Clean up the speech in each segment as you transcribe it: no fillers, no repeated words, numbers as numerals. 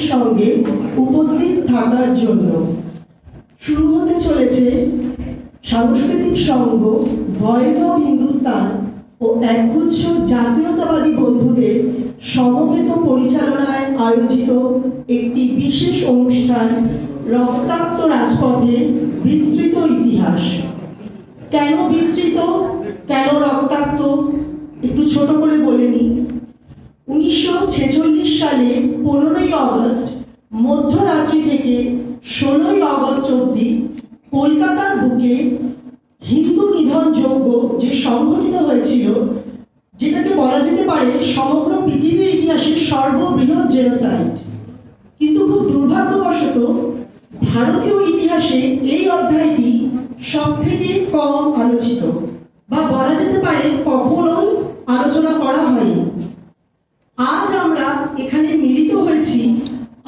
আমাদের সঙ্গে উপস্থিত থাকার জন্য। শুরু হতে চলেছে সাংস্কৃতিক সংঘ ভয়েস অফ হিন্দুস্তান ও একগুচ্ছ জাতীয়তাবাদী বন্ধুদের সমবেত পরিচালনায় আয়োজিত একটি বিশেষ অনুষ্ঠান, রক্তাক্ত রাজপথের বিস্তৃত ইতিহাস। কেন বিস্তৃত, কেন রক্তাক্ত, একটু ছোট করে বলে নিই। 1946 সালে 15ই আগস্ট মধ্যরাত্রি থেকে 16ই আগস্ট অবধি কলকাতার বুকে হিন্দু নিধন যজ্ঞ যে সংঘটিত হয়েছিল, যেটাকে বলা যেতে পারে সমগ্র পৃথিবীর ইতিহাসের সর্ববৃহৎ জেনোসাইড। কিন্তু খুব দুর্ভাগ্যবশত ভারতীয় ইতিহাসে এই অধ্যায়টি সবথেকে কম আলোচিত, বা বলা যেতে পারে কখনোই আলোচনা করা হয়নি। আজ আমরা এখানে মিলিত হয়েছি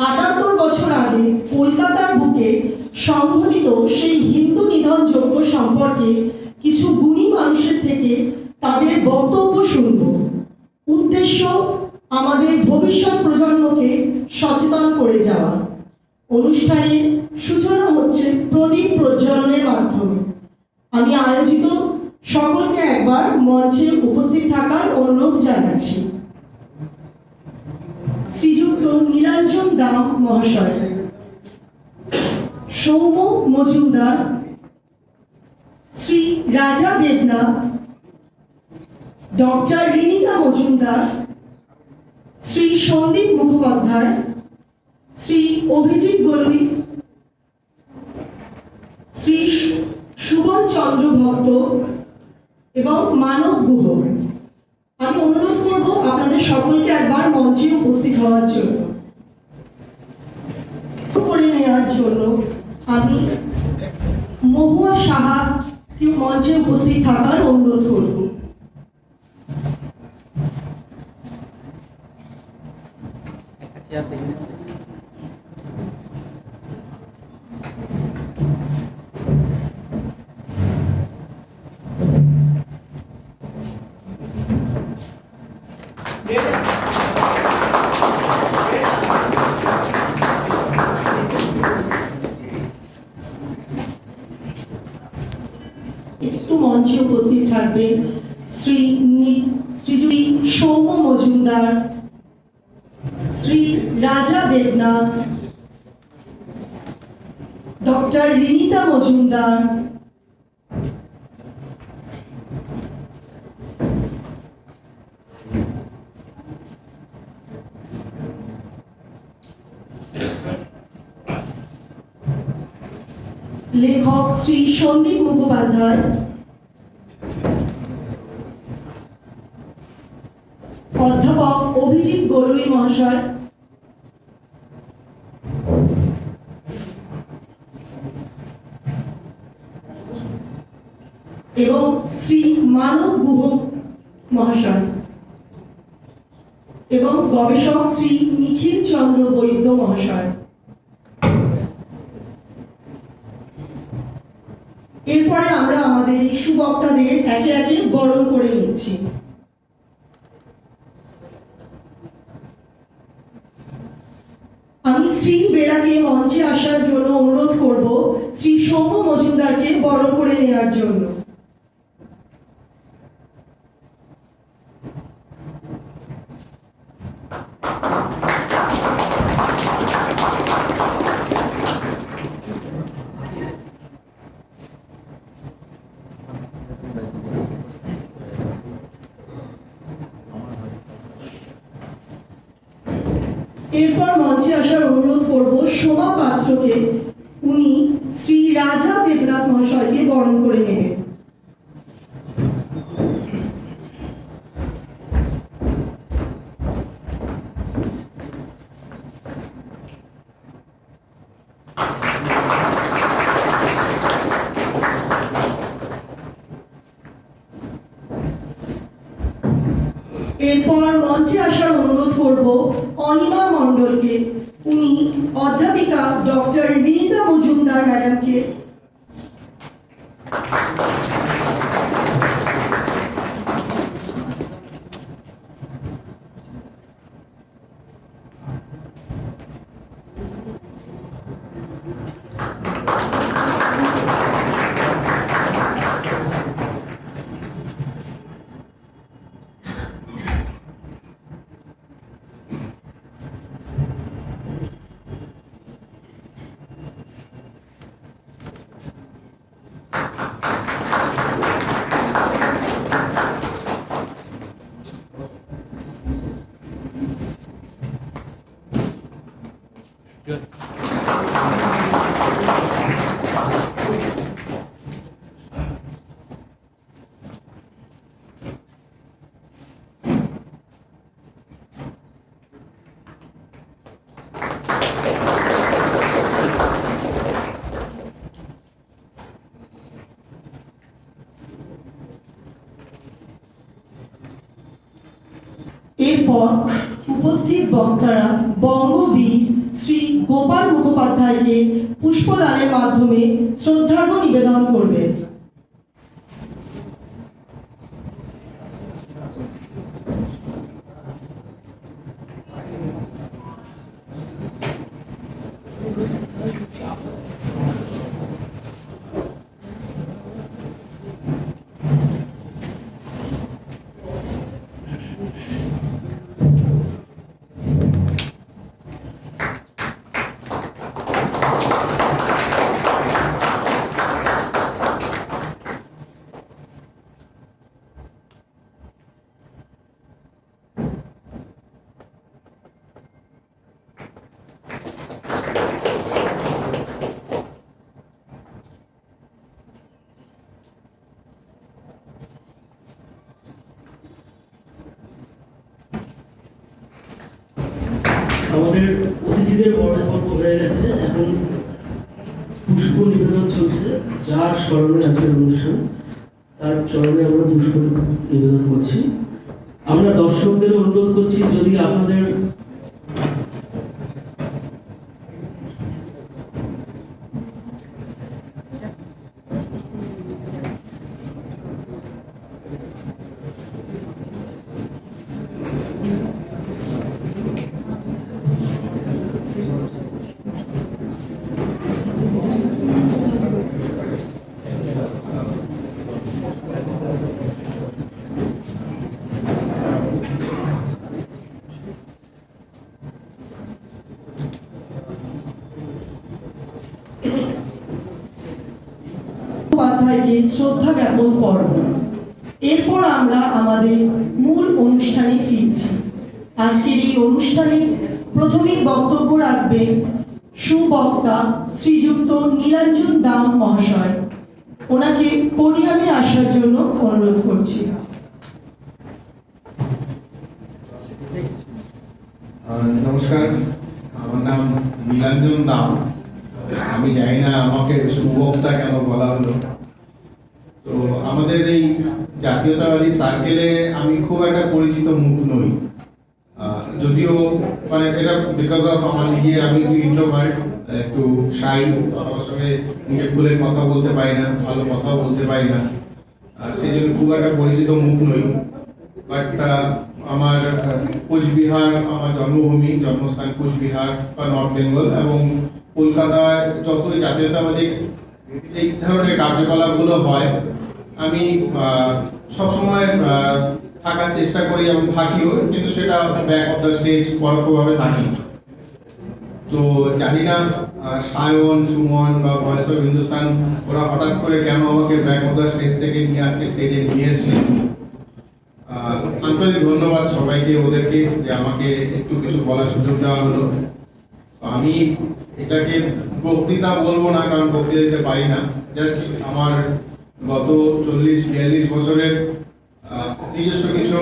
78 বছর আগে কলকাতার বুকে সংঘটিত সেই হিন্দু নিধন যজ্ঞ সম্পর্কে কিছু গুণী মানুষের থেকে তাদের বক্তব্য শুনব। উদ্দেশ্য আমাদের ভবিষ্যৎ প্রজন্মকে সচেতন করে যাওয়া। অনুষ্ঠানের সূচনা হচ্ছে প্রদীপ প্রজ্বলনের মাধ্যমে। আমি আয়োজিত সকলকে একবার মঞ্চে উপস্থিত থাকার অনুরোধ জানাচ্ছি। শ্রীযুক্ত নীলাঞ্জন দাম মহাশয়, সৌম্য মজুমদার, শ্রী রাজা দেবনাথ, ডক্টর রিনিতা মজুমদার, শ্রী সন্দীপ মুখোপাধ্যায়, শ্রী অভিজিৎ গলুই, শ্রী সুবল চন্দ্র ভক্ত এবং মানব গুহ। আমি অনুরোধ করব আপনাদের সকলকে একবার মঞ্চে উপস্থিত হওয়ার জন্য। করে নেওয়ার জন্য আমি মহুয়া সাহাকে মঞ্চে উপস্থিত থাকার অনুরোধ করব। একটু মঞ্চে উপস্থিত থাকবেন শ্রী সৌম্য মজুমদার, শ্রী রাজা দেবনাথ, ডক্টর রিনিতা মজুমদার, লেখক শ্রী সন্দীপ মুখোপাধ্যায়, অধ্যাপক অভিজিৎ গলুই মহাশয়, এবং শ্রী মানব গুহ মহাশয়, এবং গবেষক শ্রী নিখিল চন্দ্র বৈদ্য মহাশয়। এরপরে আমরা আমাদের এই সুবক্তাদের একে একে বরণ করে নিচ্ছি। আমি শ্রী বেড়াকে মঞ্চে আসার জন্য অনুরোধ করব শ্রী সৌম্য মজুমদারকে বরণ করে নেওয়ার জন্য। এরপর মঞ্চে আসার অনুরোধ করব সোমা পাত্রকে। উনি শ্রী রাজা দেবনাথ মহাশয়কে বরণ করে নেবেন। এরপর মঞ্চে আসার অনুরোধ করব অনিমা মণ্ডলকে। উনি অধ্যাপিকা ডক্টর রিনিতা মজুমদার ম্যাডামকে এরপর উপস্থিত বক্তারা বঙ্গবীর শ্রী গোপাল মুখোপাধ্যায়কে পুষ্পদানের মাধ্যমে শ্রদ্ধার্ঘ্য নিবেদন করবেন। আমাদের অতিথিদের বরণ পর্ব হয়ে গেছে, এখন পুষ্প নিবেদন চলছে। যার স্মরণে আজকের অনুষ্ঠান, তার চরণে আমরা পুষ্প নিবেদন করছি। আমরা দর্শকদের অনুরোধ করছি, যদি আপনাদের মুখোপাধ্যায়কে শ্রদ্ধা জ্ঞাপন পর্ব। এরপর আমরা আমাদের মূল অনুষ্ঠানে ফিরছি। আজকের এই অনুষ্ঠানে প্রথমেই বক্তব্য রাখবেন সুবক্তা শ্রীযুক্ত নীলাঞ্জন দাম মহাশয়। ওনাকে পোডিয়ামে আসার জন্য অনুরোধ করছি। নমস্কার, আমার নাম নীলাঞ্জন দাম। আমি জানি না আমাকে সুবক্তা কেন বলা হলো। তো আমাদের এই জাতীয়তাবাদী সার্কেলে আমি খুব একটা পরিচিত মুখ নই, যদিও মানে এটা বিকজ অফ আমার নিজে আমি একটু ইন্ট্রোভার্ট, একটু শাই, সবার সঙ্গে নিজে খুলে কথা বলতে পারি না, ভালো কথাও বলতে পারি না, সেই জন্য খুব একটা পরিচিত মুখ নই। বাট আমার কোচবিহার আমার জন্মভূমি, জন্মস্থান কোচবিহার বা নর্থ বেঙ্গল, এবং কলকাতায় যতই জাতীয়তাবাদী এই ধরনের কার্যকলাপগুলো হয় আমি সবসময় থাকার চেষ্টা করি এবং থাকিও, কিন্তু সেটা ব্যাক অফ দ্য স্টেজ পরোক্ষভাবে থাকি। তো জানি না সায়ন, সুমন বা ভয়েস অফ হিন্দুস্তান ওরা হঠাৎ করে কেন আমাকে ব্যাক অফ দ্য স্টেজ থেকে নিয়ে আজকে স্টেজে নিয়ে এসছে। আন্তরিক ধন্যবাদ সবাইকে, ওদেরকে, যে আমাকে একটু কিছু বলার সুযোগ দেওয়া হলো। আমি এটাকে বক্তৃতা বলবো না, কারণ বক্তৃতা দিতে পারি না। জাস্ট আমার গত 40-42 বছরের নিজস্ব কিছু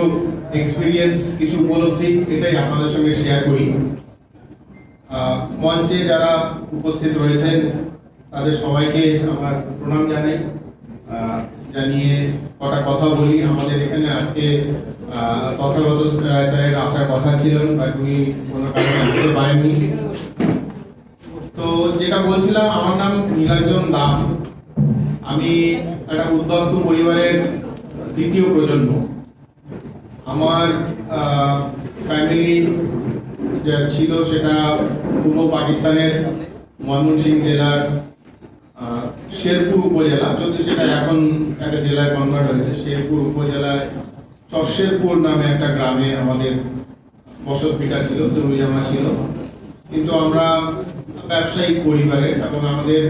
এক্সপিরিয়েন্স, কিছু উপলব্ধি, এটাই আপনাদের সঙ্গে শেয়ার করি। মঞ্চে যারা উপস্থিত রয়েছেন তাদের সবাইকে আমার প্রণাম জানাই, জানিয়ে কটা কথা বলি। আমাদের এখানে আজকে তথাগত রায় স্যারের আসার কথা ছিল, বাট উনি কোনো কারণে আসতে পারেননি। তো যেটা বলছিলাম, আমার নাম নীলাঞ্জন দাম। আমি একটা উদ্বাস্তু পরিবারের দ্বিতীয় প্রজন্ম। আমার ফ্যামিলি যা ছিল সেটা পূর্ব পাকিস্তানের ময়মনসিংহ জেলার শেরপুর উপজেলা, যদি সেটা এখন একটা জেলায় কনভার্ট হয়েছে। শেরপুর উপজেলায় চরশেরপুর নামে একটা গ্রামে আমাদের বসত ভিটা ছিল, জমি জমা ছিল। কিন্তু আমরা ব্যবসায়িক পরিবারের, এবং আমাদের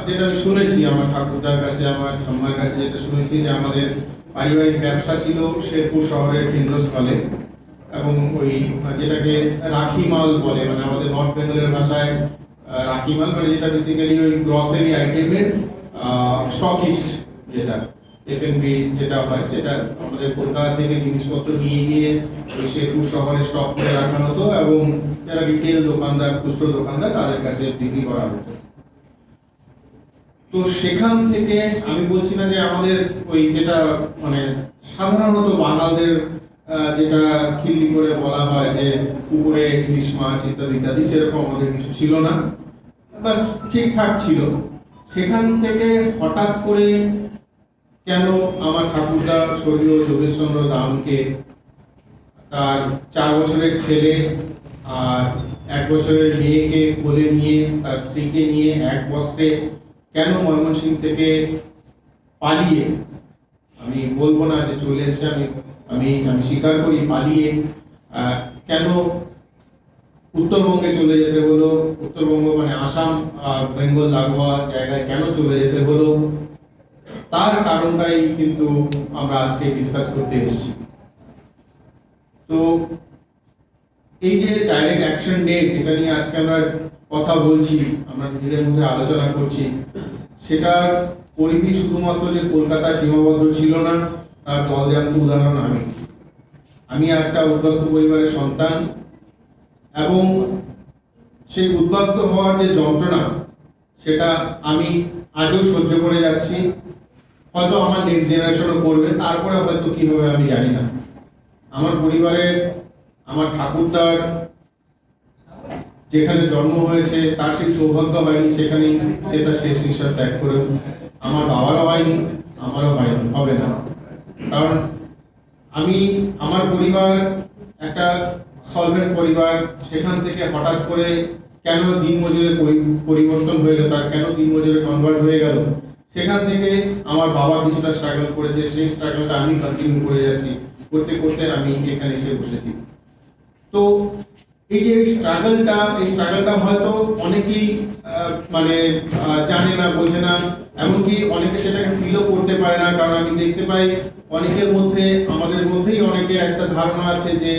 যেটা আমি শুনেছি আমার ঠাকুরদার কাছে, আমার ঠাম্মার কাছে যেটা শুনেছি, যে আমাদের পারিবারিক ব্যবসা ছিল শেরপুর শহরের কেন্দ্রস্থলে, এবং ওই যেটাকে রাখি মাল বলে, মানে আমাদের নর্থ বেঙ্গলের ভাষায় রাখিমাল, মানে যেটা বেসিক্যালি ওই গ্রসারি আইটেমের স্টকিস্ট, যেটা এফএনবি যেটা হয়, সেটা আমাদের কলকাতা থেকে জিনিসপত্র নিয়ে গিয়ে ওই শেরপুর শহরে স্টক করে রাখা হতো এবং যারা রিটেল দোকানদার, খুচরো দোকানদার, তাদের কাছে বিক্রি করা হতো। তো সেখান থেকে আমি বলছি না যে আমাদের ওই যেটা মানে সাধারণত বাঙালদের যেটা খিল্লি করে বলা হয় যে পুকুরে ইলিশ মাছ ইত্যাদি ইত্যাদি, সেরকম আমাদের কিছু ছিল না, বাস ঠিকঠাক ছিল। সেখান থেকে হঠাৎ করে কেন আমার ঠাকুরদা স্বর্গীয় যোগেশচন্দ্র দামকে তার 4 বছরের ছেলে আর 1 বছরের মেয়েকে কোলে নিয়ে, তার স্ত্রীকে নিয়ে এক বস্ত্রে কেন ময়মনসিংহ থেকে পালিয়ে, আমি বলবো না যে চলে এসছে, আমি স্বীকার করি, পালিয়ে কেন উত্তরবঙ্গে চলে যেতে হলো, উত্তরবঙ্গ মানে আসাম আর বেঙ্গল লাগোয়া জায়গায় কেন চলে যেতে হলো, তার কারণটাই কিন্তু আমরা আজকে ডিসকাস করতে এসেছি। তো এই যে ডাইরেক্ট অ্যাকশন ডে যেটা নিয়ে আজকে আমরা কথা বলছি, আমরা নিজেদের মধ্যে আলোচনা করছি, সেটার পরিধি শুধুমাত্র যে কলকাতা সীমাবদ্ধ ছিল না, তার জলজান্ত উদাহরণ আমি একটা উদ্বাস্তু পরিবারের সন্তান, এবং সেই উদ্বাস্তু হওয়ার যে যন্ত্রণা, সেটা আমি আজও সহ্য করে যাচ্ছি, হয়তো আমার নেক্সট জেনারেশনও করবে, তারপরে হয়তো কি হবে আমি জানি না। আমার পরিবারের, আমার ঠাকুরদার যেখানে জন্ম হয়েছে, তার সেই সৌভাগ্য হয়নি, সেখানেই সে তার শেষ নিঃশ্বাস ত্যাগ করে। আমার বাবারও হয়নি, আমারও হয়নি, হবে না। কারণ আমার পরিবার একটা সলভেন্ট পরিবার, সেখান থেকে হঠাৎ করে কেন দিনমজুরে পরিবর্তন হয়ে গেল, তার কেন দিনমজুরে কনভার্ট হয়ে গেল, সেখান থেকে আমার বাবা কিছুটা স্ট্রাগল করেছে, সেই স্ট্রাগলটা আমি কন্টিনিউ করে যাচ্ছি, করতে করতে আমি এখানে এসে বসেছি। তো এই যে স্ট্রাগলটা হয়তো অনেকেই মানে জানে না, বোঝে না, এমনকি অনেকে সেটাকে ফিলও করতে পারে না। কারণ আমি দেখতে পাই অনেকের মধ্যে, আমাদের মধ্যেই অনেকের একটা ধারণা আছে যে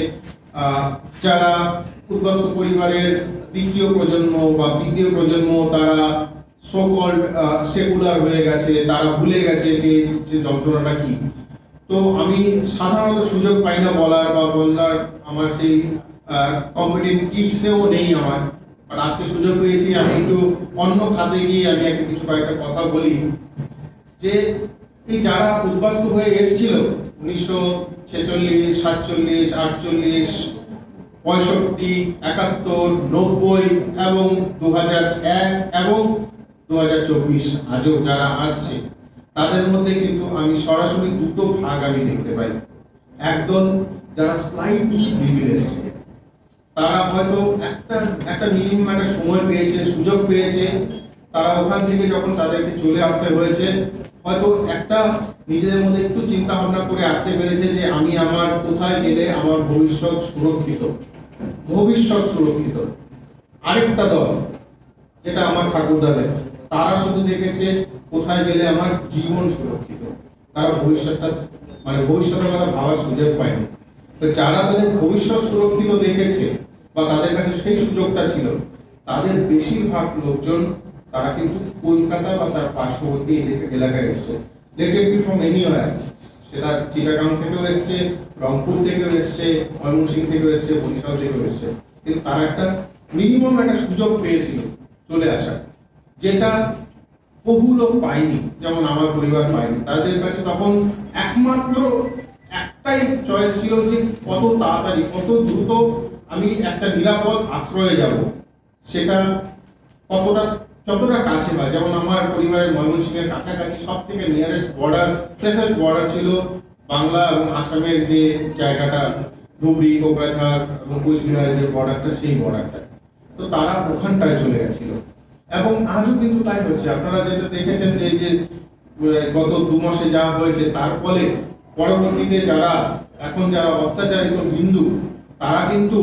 যারা উদ্বাস্তু পরিবারের দ্বিতীয় প্রজন্ম বা তৃতীয় প্রজন্ম, তারা সো কল্ড সেকুলার হয়ে গেছে, তারা ভুলে গেছে যে যন্ত্রণাটা কি। তো আমি সাধারণত সুযোগ পাই না বলার আমার সেই কম্পিটিটিভসেও নেই আমার, আর আজকে সুযোগ পেয়েছি। আমি একটু অন্য খাতে গিয়ে আমি কয়েকটা কথা বলি যে এই যারা উদ্বাস্তু হয়ে এসেছিল 1946, 47, 48, 65, 71, 90 এবং 2001 এবং 2024 আজও যারা আসছে, তাদের মধ্যে কিন্তু আমি সরাসরি দুটো ভাগ আমি দেখতে পাই। একদল যারা স্লাইটলি প্রিভিলেজড, তারা হয়তো একটা মিনিমাম একটা সময় পেয়েছে, সুযোগ পেয়েছে, তারা ওখান থেকে যখন তাদেরকে চলে আসতে হয়েছে, হয়তো একটা নিজেদের মধ্যে একটু চিন্তা ভাবনা করে আসতে পেরেছে যে আমি আমার কোথায় গেলে আমার ভবিষ্যৎ সুরক্ষিত। আরেকটা দল, যেটা আমার ঠাকুরদাদের, তারা শুধু দেখেছে কোথায় গেলে আমার জীবন সুরক্ষিত, তারা ভবিষ্যতের কথা ভাবার সুযোগ পায়নি। তো যারা তাদের ভবিষ্যৎ সুরক্ষিত দেখেছে বা তাদের কাছে সেই সুযোগটা ছিল, তাদের বেশিরভাগ লোকজন তারা কিন্তু কলকাতা বা তার পার্শ্ববর্তী এলাকায় এসছে। Let it be from anywhere, সেটা চিটাগাং থেকেও এসছে, রংপুর থেকেও এসছে, ময়মনসিংহ থেকেও এসছে, বরিশাল থেকেও এসছে, কিন্তু তারা একটা মিনিমাম একটা সুযোগ পেয়েছিল চলে আসার, যেটা বহু লোক পায়নি, যেমন আমার পরিবার পায়নি। তাদের কাছে তখন একমাত্র একটাই চয়েস ছিল যে কত তাড়াতাড়ি, কত দ্রুত আমি একটা নিরাপদ আশ্রয়ে যাব, সেটা যতটা কাছে হয়। যেমন আমার পরিবারের ময়মনসিংহের কাছাকাছি সব থেকে নিয়ারেস্ট বর্ডার, সেফেস্ট বর্ডার ছিল বাংলা এবং আসামের যে জায়গাটা, ধুবড়ি, কোকরাঝাড় এবং কোচবিহারের যে বর্ডারটা, সেই বর্ডারটা। তো তারা ওখানটায় চলে গেছিল, এবং আজও কিন্তু তাই হচ্ছে। আপনারা যেটা দেখেছেন যে গত 2 মাসে যা হয়েছে, তার ফলে পরবর্তীতে যারা অত্যাচারিত হিন্দু, তারা কিন্তু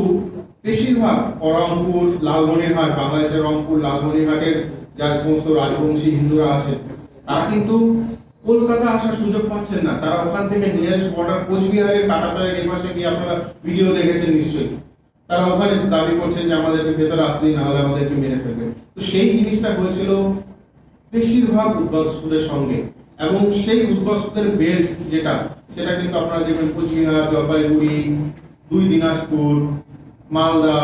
বেশিরভাগ রংপুর, লালমনিরহাট, বাংলাদেশের রংপুর, লালমনিরহাটের যা সমস্ত রাজবংশী হিন্দুরা আছে, তারা কিন্তু কলকাতা আসার সুযোগ পাচ্ছেন না। তারা ওখান থেকে নিয়ারেস্ট বর্ডার কোচবিহারের কাটাতারের এই পাশে গিয়ে, আপনারা ভিডিও দেখেছেন নিশ্চয়ই, তারা ওখানে দাবি করছেন যে আমাদেরকে ভেতরে আসতেই, না হলে আমাদেরকে মেরে ফেলবে। তো সেই জিনিসটা হয়েছিল বেশিরভাগ উদ্বাস্তুদের সঙ্গে, এবং সেই উদ্বাস্তুদের বেল্ট যেটা, সেটা কিন্তু আপনারা দেখবেন কোচবিহার, জলপাইগুড়ি, 2 দিনাজপুর, মালদা,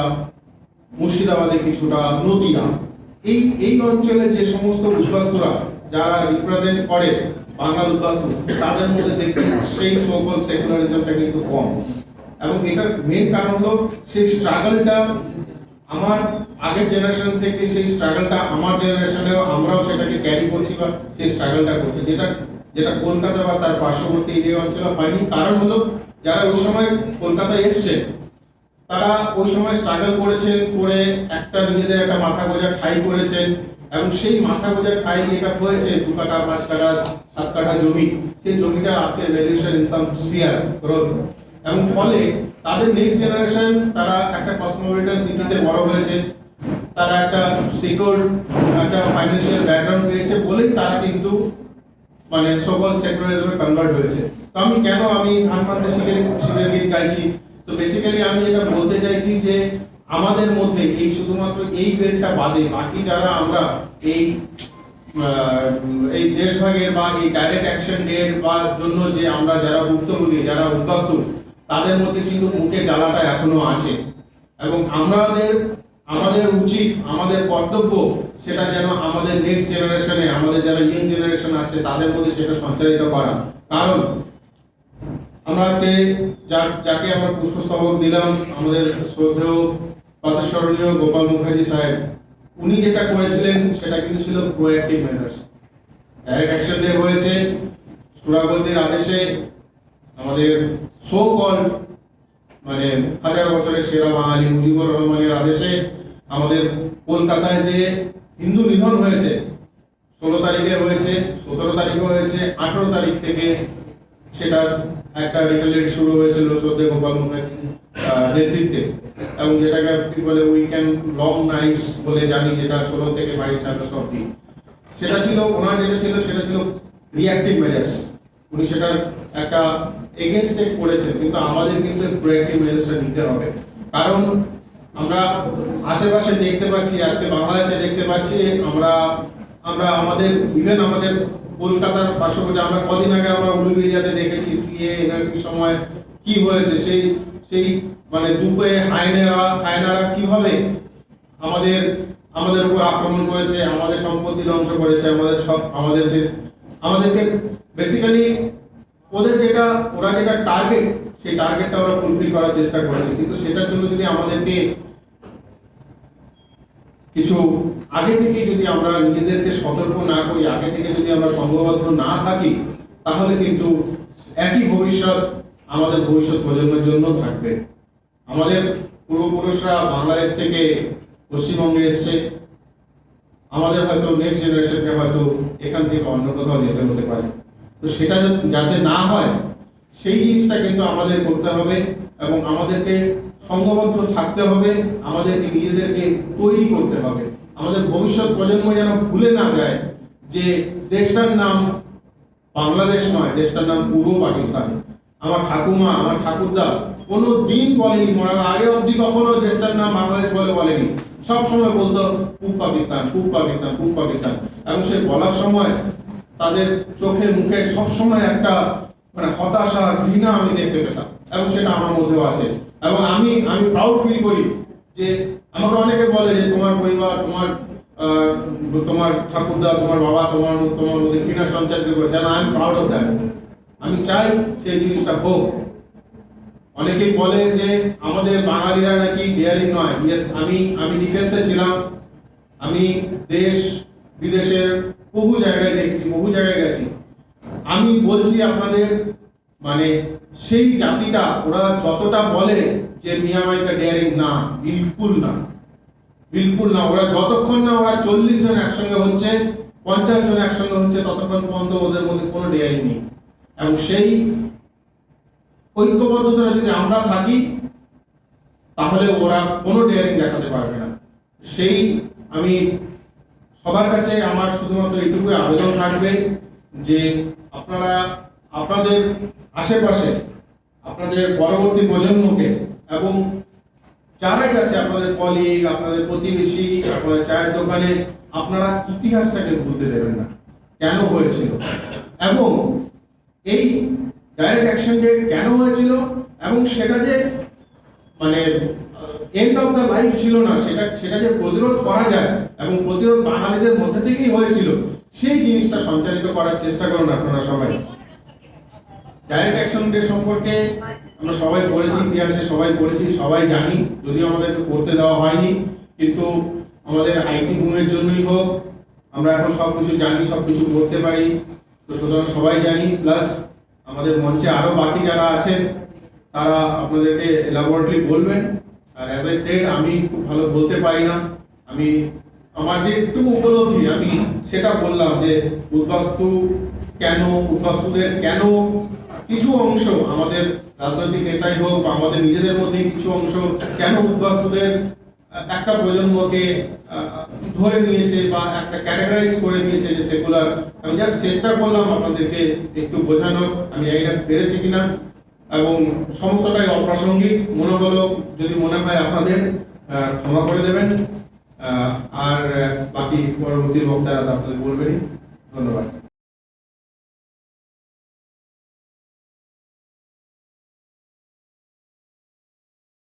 মুর্শিদাবাদে কিছুটা, নদিয়া, এই অঞ্চলে যে সমস্ত উদ্বাস্তুরা যারা রিপ্রেজেন্ট করে বাঙাল উদ্বাস্তু, তাদের মধ্যে দেখবেন সেই সোকল সেকুলারিজমটা কিন্তু কম। এবং এটার মেন কারণ হলো সেই স্ট্রাগলটা আমার আগের জেনারেশন থেকে, সেই স্ট্রাগলটা আমার জেনারেশনেও আমরাও সেটাকে ক্যারি করছি বা সেই স্ট্রাগলটা করছি, যেটা কলকাতা বা তার পার্শ্ববর্তী এই অঞ্চলে হয়নি। কারণ হলো যারা ওই সময় কলকাতায় এসছে, তারা ওই সময় স্ট্রাগল করেছেন, করে একটা নিজেদের একটা মাথা গোঁজা ঠাঁই করেছেন, এবং সেই মাথা গোঁজা ঠাঁই যেটা হয়েছে 2 কাঠা 5 কাঠা 7 কাঠা জমি, সেই জমিটার আজকে ভ্যালুয়েশন ইন সাম সিয়ার করোড়, এবং ফলে তাদের নেক্সট জেনারেশন তারা একটা কসমোপলিটন সিটিতে বড় হয়েছে, তারা একটা সিকিউর একটা ফাইন্যান্সিয়াল ব্যাকগ্রাউন্ড পেয়েছে বলেই তারা কিন্তু মানে সকল সেকুলারিজমে কনভার্ট হয়েছে। তো আমি ধান মানতে শিখের গীত গাইছি, তো বেসিক্যালি আমি যেটা বলতে চাইছি যে আমাদের মধ্যে এই শুধুমাত্র এই বেলটা বাদে বাকি যারা আমরা এই দেশভাগের বা এই ডাইরেক্ট অ্যাকশন ডে বা জন্য যে আমরা যারা ভুক্তভোগী, যারা উদ্বাস্তু, তাদের মধ্যে কিন্তু মুখে জ্বালাটা এখনো আছে, এবং আমাদের উচিত, আমাদের কর্তব্য সেটা যেন আমাদের নেক্সট জেনারেশনে, আমাদের যারা ইয়ং জেনারেশন আসছে তাদের মধ্যে সেটা সঞ্চারিত করা। কারণ আমরা আজকে যাকে আমরা পুষ্পস্তবক দিলাম, আমাদের শ্রদ্ধেয় প্রাতঃস্মরণীয় গোপাল মুখার্জি সাহেব, উনি যেটা করেছিলেন সেটা কিন্তু ছিল proactive measures. Direct action day হয়েছে, সুরাবর্তীর আদেশে আমাদের সো কল্ড মানে 1000 বছরের সেরা বাঙালি মুজিবুর রহমানের আদেশে আমাদের কলকাতায় যে হিন্দু নিধন হয়েছে, 16 তারিখে হয়েছে, 17 তারিখে হয়েছে, 18 তারিখ থেকে সেটা একটা রিটেলিয়েট শুরু হয়েছিল শ্রদ্ধেয় গোপাল মুখার্জি নেতৃত্বে, এবং যেটাকে কি বলে উইকেন্ড লং নাইটস বলে জানি, যেটা 16 থেকে 22 আগস্ট অব্দি, সেটা ছিল ওনার সেটা ছিল রিঅ্যাক্টিভ মেজার্স। উনি সেটা একটা এগেইনস্টে করেছেন, কিন্তু আমাদের কিন্তু প্রোঅ্যাক্টিভ মেজার্সটা নিতে হবে। কারণ আমরা আশেপাশে দেখতে পাচ্ছি, আজকে বাংলাদেশে দেখতে পাচ্ছি, আমরা আমাদের ইভেন আমাদের কলকাতার পার্শ্ববর্তী, আমরা কদিন আগে আমরা উলুবেড়িয়াতে দেখেছি সিএ এনআরসির সময় কি হয়েছে, সেই মানে দুপে হায়নারা কিভাবে আমাদের উপর আক্রমণ করেছে, আমাদের সম্পত্তি ধ্বংস করেছে, আমাদেরকে বেসিক্যালি ওরা যেটা টার্গেট, সেই টার্গেটটা ওরা ফুলফিল করার চেষ্টা করেছে। কিন্তু সেটার জন্য যদি আমাদেরকে কিছু আগে থেকে যদি আমরা নিজেদেরকে সতর্ক না করি, আগে থেকে যদি আমরা সংঘবদ্ধ না থাকি, তাহলে কিন্তু একই ভবিষ্যৎ আমাদের ভবিষ্যৎ প্রজন্মের জন্য থাকবে। আমাদের পূর্বপুরুষরা বাংলাদেশ থেকে পশ্চিমবঙ্গে এসছে, আমাদের হয়তো নেক্সট জেনারেশনকে হয়তো এখান থেকে অন্য কোথাও যেতে হতে পারে। তো সেটা যাতে না হয় সেই জিনিসটা কিন্তু আমাদের করতে হবে, এবং আমাদেরকে সংঘবদ্ধ থাকতে হবে, আমাদেরকে নিজেদেরকে তৈরি করতে হবে। আমাদের ভবিষ্যৎ প্রজন্ম যেন ভুলে না যায় যে দেশটার নাম বাংলাদেশ নয়, দেশটার নাম পূর্ব পাকিস্তান। আমার ঠাকুমা, আমার ঠাকুরদা কোনো দিন বলেনি, মরার আগে অবধি কখনো দেশটার নাম বাংলাদেশ বলেনি, সব সময় বলতো পূর্ব পাকিস্তান, পূর্ব পাকিস্তান, পূর্ব পাকিস্তান। এবং সে বলার সময় তাদের চোখে মুখে সবসময় একটা মানে হতাশা, ঘৃণা আমি দেখতে পেতাম, এবং সেটা আমার মধ্যেও আছে। এবং আমি প্রাউড ফিল করি যে আমাকে অনেকে বলে যে তোমার পরিবার, তোমার ঠাকুরদা, তোমার বাবা তোমার মধ্যে ঘৃণা সঞ্চারিত করেছে। I am proud of that. আমি চাই সেই জিনিসটা হোক। অনেকেই বলে যে আমাদের বাঙালিরা নাকি ডেয়ারিং নয়। ইয়েস, আমি ডিফেন্সে ছিলাম, আমি দেশ বিদেশের বহু জায়গায় দেখেছি, বহু জায়গায় গেছি। আমি বলছি আপনাদের, মানে সেই জাতিটা ওরা যতটা বলে যে মিয়া ভাইটা ডেয়ারিং, না, বিলকুল না, বিলকুল না। ওরা যতক্ষণ না ওরা 40 জন একসঙ্গে হচ্ছে, 50 জন একসঙ্গে হচ্ছে, ততক্ষণ পর্যন্ত ওদের মধ্যে কোনো ডেয়ারিং নেই। এবং সেই ঐক্যবদ্ধতা যদি আমরা থাকি, তাহলে ওরা কোনো ডেয়ারিং দেখাতে পারবে না। সেই আমি সবার কাছে আমার শুধুমাত্র এইটুকুই আবেদন থাকবে যে আপনারা আপনাদের আশেপাশে আপনাদের পরবর্তী প্রজন্মকে এবং যারাই আছে আপনাদের কলিগ, আপনাদের প্রতিবেশী, আপনাদের চায়ের দোকানে, আপনারা ইতিহাসটাকে ভুলতে দেবেন না, কেন হয়েছিল এবং এই ডাইরেক্ট অ্যাকশন ডে কেন হয়েছিল এবং সেটা যে মানে এন্ড অফ দ্য লাইফ ছিল না, সেটা যে প্রতিরোধ করা যায় এবং প্রতিরোধ বাঙালিদের মধ্যে থেকেই হয়েছিল, সেই জিনিসটা সঞ্চালিত করার চেষ্টা করুন আপনারা সবাই। ডাইরেক্ট অ্যাকশন ডে সম্পর্কে আমরা সবাই পড়েছি, ইতিহাসে সবাই পড়েছি, সবাই জানি, যদিও আমাদেরকে পড়তে দেওয়া হয়নি, কিন্তু আমাদের আইটি বুমের জন্যই হোক আমরা এখন সবকিছু জানি, সবকিছু করতে পারি। তো সুতরাং সবাই জানি, প্লাস আমাদের মঞ্চে আরো বাকি যারা আছেন তারা আপনাদেরকে এলাবোরেটলি বলবেন। আর অ্যাজ আই সেড, আমি খুব ভালো বলতে পারি না, আমি আমার যে একটু উপলব্ধি আমি সেটা বললাম যে উদ্বাস্তু কেন, উদ্বাস্তুদের কেন কিছু অংশ আমাদের রাজনৈতিক নেতাই হোক বা আমাদের নিজেদের মধ্যেই কিছু অংশ কেন উদ্বাস্তুদের একটা প্রজন্মকে ধরে নিয়েছে বা একটা ক্যাটাগরাইজ করে দিয়েছে যে সেকুলার। আমি জাস্ট চেষ্টা করলাম আপনাদেরকে একটু বোঝানোর, আমি এইটা পেরেছি কিনা, এবং সমস্তটাই অপ্রাসঙ্গিক মনে হলো, যদি মনে হয় আপনাদের ক্ষমা করে দেবেন। আর বাকি পরবর্তী বক্তারা আপনাদের বলবেন। ধন্যবাদ।